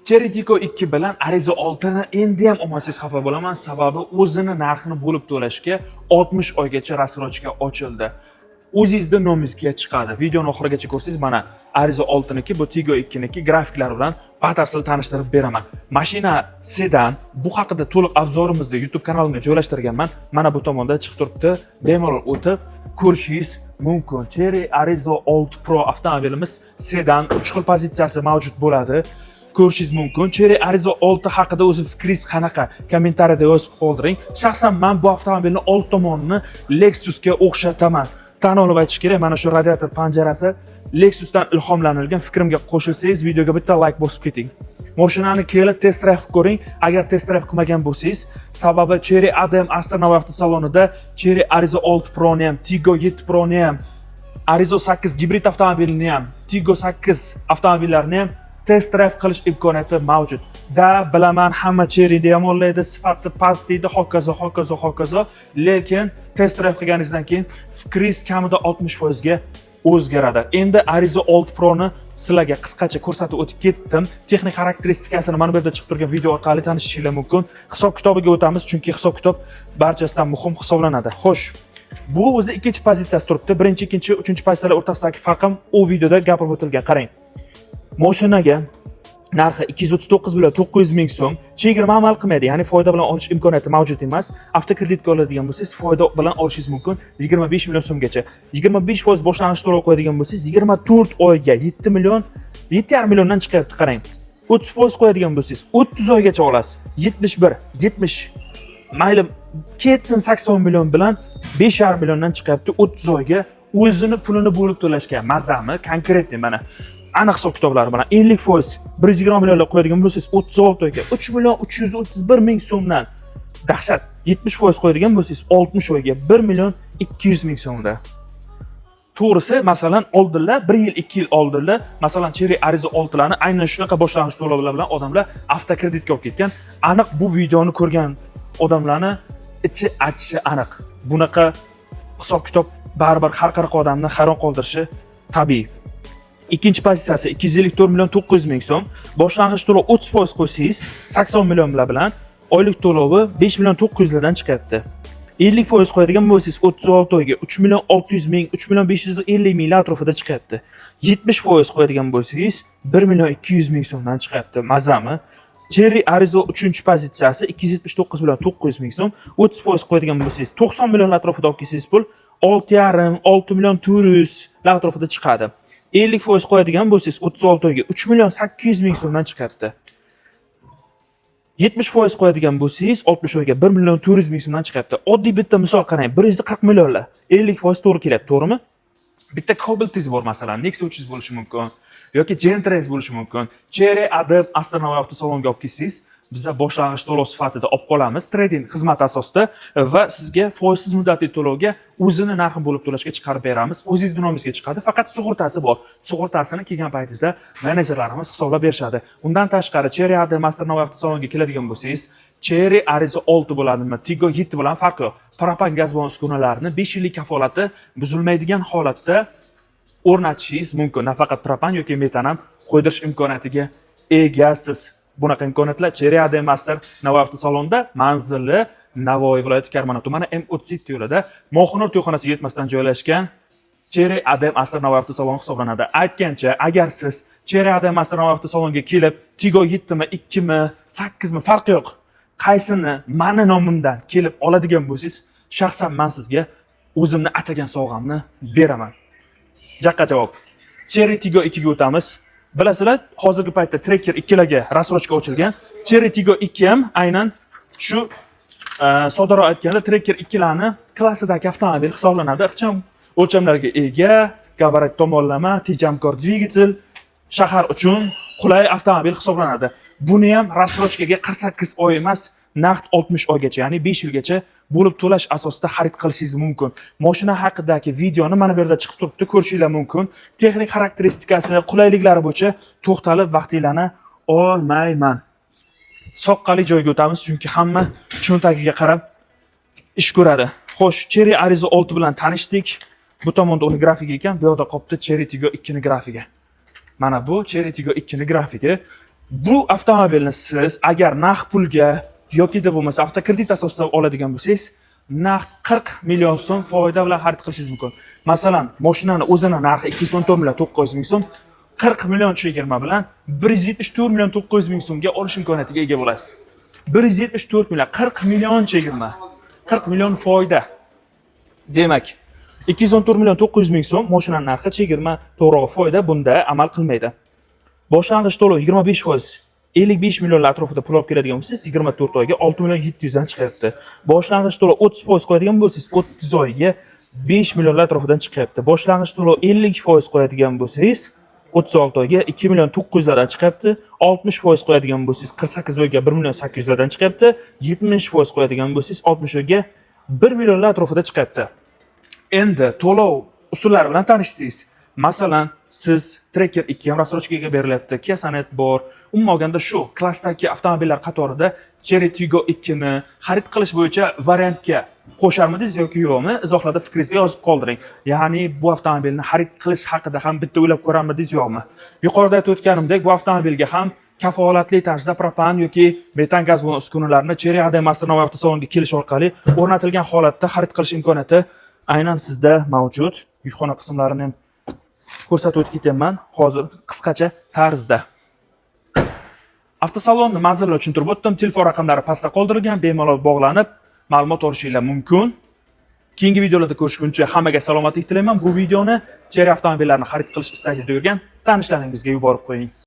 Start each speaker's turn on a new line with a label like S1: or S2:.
S1: Cherry Tiggo 2 bilan Arizo 6 ni endi ham olmasangiz xafa bo'laman, sababi o'zini narxini bo'lib to'lashga 60 oygacha rassrochka ochildi. O'zingizda nomingizga chiqadi. Videoni oxirigacha ko'rsangiz, mana Arizo 6 niki, bu Tiggo 2 niki grafiklar bilan batafsil tanishtirib beraman. Mashina sedan, bu haqida to'liq obzorimizni YouTube kanalimga joylashtirganman. Mana bu tomonda chiqib turibdi. Bemalol o'tib ko'rishingiz mumkin. Cherry Arizo 6 Pro avtomobilimiz sedan 3 xil pozitsiyasi mavjud bo'ladi. Ko'rishingiz mumkin. Cherry Arizo 6 haqida o'z fikringiz qanaqa? Kommentariyada yozib qoldiring. Shaxsan men bu avtomobilni old tomonini Lexusga o'xshataman. Tan olib aytish kerak, mana shu radiator panjarasi Lexusdan ilhomlanilgan. Fikrimga qo'shilsangiz, videoga bitta like bosib keting. Mashinani kelib test drive qilib ko'ring. Agar test drive qilmagan bo'lsangiz, sababi Cherry ADM Astronavt avtosalonida Cherry Arizo 6 Pro ni ham, Tiggo 7 Pro ni ham, Arizo 8 gibrid avtomobilini ham, Tiggo 8 avtomobillarini ham test drive qilish imkoniyati mavjud. Da bilaman, hamma Cherry'ni yomonlaydi, sifati past deydi, hokazo. Lekin test drive qilganingizdan keyin fikringiz kamida 60% ga o'zgaradi. Endi Arizo 6 Pro ni sizlarga qisqacha ko'rsatib o'tib ketdim. Texnik xarakteristikasini mana bu yerda chiqib turgan video orqali tanishishingiz mumkin. Hisob-kitobiga o'tamiz, chunki hisob-kitob barchasidan muhim hisoblanadi. Xo'sh, bu o'zi ikkinchi pozitsiyasi turibdi. Birinchi, ikkinchi, uchinchi pozitsiyalar o'rtasidagi farqim u videoda gapirib o'tilgan. Qarang. Mashinaga narxi 239 million 900 ming so'm, chegirma amal qilmaydi, ya'ni foyda bilan olish imkoniyati mavjud emas. Avtokreditga oladigan bo'lsangiz, foyda bilan olishingiz mumkin 25 million so'mgacha. 25% boshlang'ich to'lov qo'yadigan bo'lsangiz, 24 oyga 7 million 7,5 milliondan chiqyapti, qarang. 30% qo'yadigan bo'lsangiz, 30 oygacha olasiz. 71, 70. Mayli, ketsin 80 million bilan 5,5 milliondan chiqyapti 30 oyga. O'zini pulini bo'lib to'lashga mazami, konkretni mana aniq hisob-kitoblari bilan 50%, 120 millionlar qo'yadigan bo'lsangiz 36 oyga 3 million 331 ming so'mdan. Dahshat. 70% qo'yadigan bo'lsangiz 60 oyga 1 million 200 ming so'mda. To'g'risi, masalan, oldinlar 1 yil, 2 yil oldinlar, masalan, Cherry Arizo 6 larni aynan shunaqa boshlang'ich to'lovlar bilan odamlar avtokreditga olib ketgan. Aniq bu videoni ko'rgan odamlarni ichi achishi aniq. Bunaqa hisob-kitob baribir har qanaqa odamni hayron qoldirishi tabiiy. Ikkinchi pozitsiyasi 254 million 900 ming so'm, boshlang'ich to'lov 30% qo'ysangiz 80 million bilan oylik to'lovi 5 million 900 lardan chiqyapti. 50% qo'yadigan bo'lsangiz 36 oyga 3 million 600 ming, 3 million 550 ming atrofida chiqyapti. 70% qo'yadigan bo'lsangiz 1 million 200 ming so'mdan chiqyapti. Mazami. Cherry Arizo 3-pozitsiyasi 279 million 900 ming so'm, 30% qo'yadigan bo'lsangiz 90 million atrofida olib kelsangiz pul 6,5 6 million 400 atrofida chiqadi. 50% qo'yadigan bo'lsangiz 36 oyga 3 million 800 ming so'mdan chiqyapti. 70% qo'yadigan bo'lsangiz 60 oyga 1 million 400 ming so'mdan chiqyapti. Oddiy bitta misol qarang, 140 millionlar. 50% to'g'ri kelyapti, to'g'rimi? Bitta Cobaltiz bor masalan, Nexia 300 bo'lishi mumkin yoki Gentrace bo'lishi mumkin. Cherry ADM Astronavt avtosalonga olib kelsangiz, biz boshlang'ich to'lov sifatida olib qolamiz, trading xizmati asosida va sizga foizsiz muddatli to'lovga o'zini narxini bo'lib to'lashga chiqarib beramiz. O'zingiz nomingizga chiqadi, faqat sug'urtasi bor. Sug'urtasini kelgan paytingizda menejerlarimiz hisoblab berishadi. Undan tashqari Cherry ADM Astronavt avtosalonga keladigan bo'lsangiz, Cherry Arizo 6 bo'ladimi, Tiggo 7 bilan farqi yo'q. Propan gaz balon uskunalarni 5 yillik kafolati buzilmaydigan holatda o'rnatishingiz mumkin. Nafaqat propan yoki metan ham qo'ydirish imkoniyatiga egasiz. Bunaqa imkoniyatlar Cherry ADM Astronavt avtosalonda, manzili Navoiy viloyati Karmana tumani M37 yo'lida Mo'xinur to'yxonasiga yetmasdan joylashgan Cherry ADM Astronavt avtosaloni hisoblanadi. Aytgancha, agar siz Cherry ADM Astronavt avtosaloniga kelib, Tiggo 7 mi, 2 mi, 8 mi farqi yo'q, qaysini mani nomimdan kelib oladigan bo'lsangiz, shaxsan men sizga o'zimni atagan sovg'amni beraman. Jaqqa javob. Cherry Tiggo 2 ga o'tamiz. Bilasizlar, hozirgi paytda Tracker 2 larga rassrochka ochilgan. Cherry Tiggo 2 ham aynan shu soddaroq aytganda Tracker 2 larni klassidagi avtomobil hisoblanadi. Ixcham o'lchamlarga ega, gabarit tomonlama, tejamkor dvigatel, shahar uchun qulay avtomobil hisoblanadi. Buni ham rassrochkaga 48 oy emas, naqd 60 oygacha, ya'ni 5 yilgacha bo'lib to'lash asosida xarid qilishingiz mumkin. Mashina haqidagi videoni mana bu yerda chiqib turibdi, ko'rishingiz mumkin. Texnik xarakteristikasi, qulayliklari bo'yicha to'xtalib vaqtinglarni olmayman. Soqqali joyga o'tamiz, chunki hamma cho'ntagiga qarab ish ko'radi. Xo'sh, Cherry Arizo 6 bilan tanishdik. Bu tomonda uni grafiki ekan, bu yoqda qolibdi Cherry Tiggo 2 ni grafiki. Mana bu Cherry Tiggo 2 ni grafiki. Bu avtomobilni siz agar naqd pulga yoki deb bo'lmasa avtokredit asosida oladigan bo'lsangiz, naqd 40 million so'm foyda bilan xarid qilishingiz mumkin. Masalan, mashinani o'zini narxi 214 million 900 ming so'm, 40 million chegirma bilan 174 million 900 ming so'mga olish imkoniyatiga ega bo'lasiz. 174 million, 40 million chegirma, 40 million foyda. Demak, 214 million 900 ming so'm mashinaning narxi, chegirma, to'g'ri foyda bunda amal qilmaydi. Boshlang'ich to'lov 25%, 55 millionlar atrofida pul olib keladigan bo'lsangiz, 24 oyga 6 million 700 dan chiqyapti. Boshlang'ich to'lov 30% qo'yadigan bo'lsangiz, 30 oyga 5 millionlar atrofidan chiqyapti. Boshlang'ich to'lov 50% qo'yadigan bo'lsangiz, 36 oyga 2 million 900 dan chiqyapti. 60% qo'yadigan bo'lsangiz, 48 oyga 1 million 800 dan chiqyapti. 70% qo'yadigan bo'lsangiz, 60 oyga 1 millionlar atrofida chiqyapti. Endi to'lov usullari bilan tanishdingiz. Masalan, siz Tracker 2 ham rassrochkaga berilyapti, Kia Sonet bor. Umuman olganda shu klassdagi avtomobillar qatorida Cherry Tiggo 2 ni xarid qilish bo'yicha variantga qo'sharmidingiz yoki yo'qmi? Izohlarda fikringizni yozib qoldiring. Ya'ni bu avtomobilni xarid qilish haqida ham bitta o'ylab ko'rarmidingiz yo'qmi? Yuqorida aytib o'tganimdek, bu avtomobilga ham kafolatli tarzda propan yoki metan gaz uskunalarni Cherry Ademaster nomli avtosalonga kelish orqali o'rnatilgan holatda xarid qilish imkoniyati aynan sizda mavjud. Yukxona qismlarini ham ko'rsatib o'tib ketaman hozir qisqacha tarzda. Avtosalonni manzilni tushuntirib o'tdim. Telefon raqamlari pastda qoldirilgan, bemalol bog'lanib ma'lumot olishingiz mumkin. Keyingi videolarda ko'rishguncha hammaga salomatlik tilayman. Bu videoni Cherry avtomobillarini xarid qilish istagida yurgan tanishlaringizga yuborib qo'ying.